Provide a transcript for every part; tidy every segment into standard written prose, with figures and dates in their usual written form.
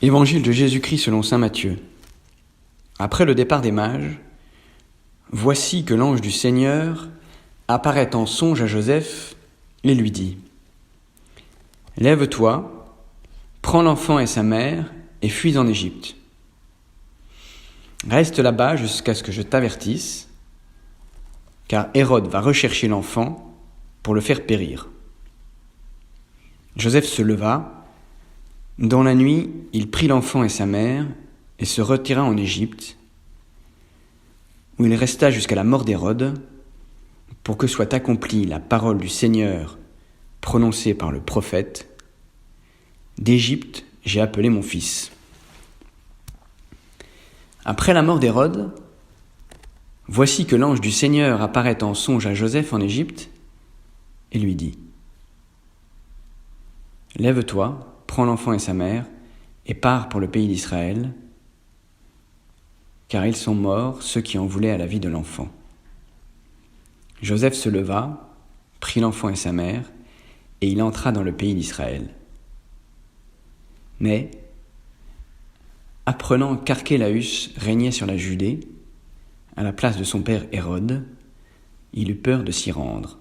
Évangile de Jésus-Christ selon saint Matthieu. Après le départ des mages, voici que l'ange du Seigneur apparaît en songe à Joseph et lui dit : « Lève-toi, prends l'enfant et sa mère et fuis en Égypte. Reste là-bas jusqu'à ce que je t'avertisse, car Hérode va rechercher l'enfant pour le faire périr. » Joseph se leva. Dans la nuit, il prit l'enfant et sa mère et se retira en Égypte, où il resta jusqu'à la mort d'Hérode, pour que soit accomplie la parole du Seigneur prononcée par le prophète : « D'Égypte, j'ai appelé mon fils. » Après la mort d'Hérode, voici que l'ange du Seigneur apparaît en songe à Joseph en Égypte et lui dit : « Lève-toi, prends l'enfant et sa mère, et pars pour le pays d'Israël, car ils sont morts, ceux qui en voulaient à la vie de l'enfant. » Joseph se leva, prit l'enfant et sa mère, et il entra dans le pays d'Israël. Mais, apprenant qu'Archélaüs régnait sur la Judée, à la place de son père Hérode, il eut peur de s'y rendre.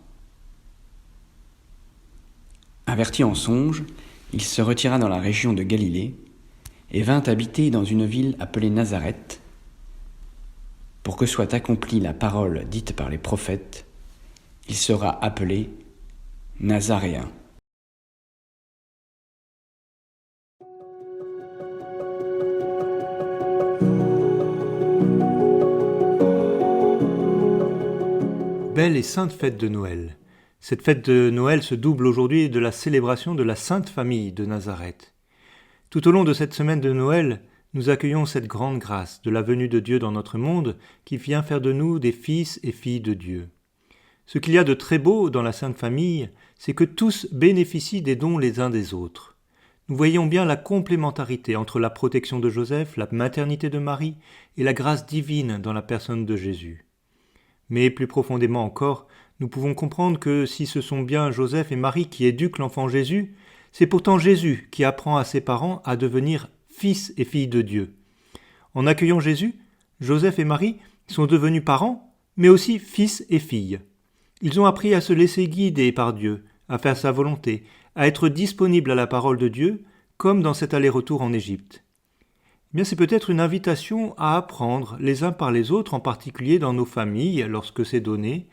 Averti en songe, il se retira dans la région de Galilée et vint habiter dans une ville appelée Nazareth, pour que soit accomplie la parole dite par les prophètes : il sera appelé Nazaréen. Belle et sainte fête de Noël. Cette fête de Noël se double aujourd'hui de la célébration de la Sainte Famille de Nazareth. Tout au long de cette semaine de Noël, nous accueillons cette grande grâce de la venue de Dieu dans notre monde qui vient faire de nous des fils et filles de Dieu. Ce qu'il y a de très beau dans la Sainte Famille, c'est que tous bénéficient des dons les uns des autres. Nous voyons bien la complémentarité entre la protection de Joseph, la maternité de Marie et la grâce divine dans la personne de Jésus. Mais plus profondément encore, nous pouvons comprendre que si ce sont bien Joseph et Marie qui éduquent l'enfant Jésus, c'est pourtant Jésus qui apprend à ses parents à devenir fils et filles de Dieu. En accueillant Jésus, Joseph et Marie sont devenus parents, mais aussi fils et filles. Ils ont appris à se laisser guider par Dieu, à faire sa volonté, à être disponibles à la parole de Dieu, comme dans cet aller-retour en Égypte. Eh bien, c'est peut-être une invitation à apprendre les uns par les autres, en particulier dans nos familles, lorsque c'est donné,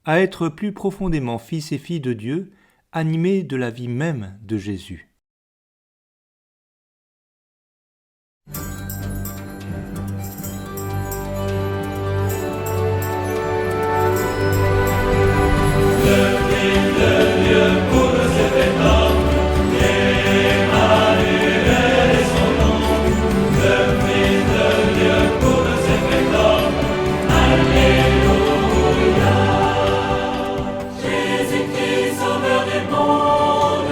à être plus profondément fils et filles de Dieu, animés de la vie même de Jésus. Jésus-Christ, sauveur du monde,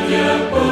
Dieu pour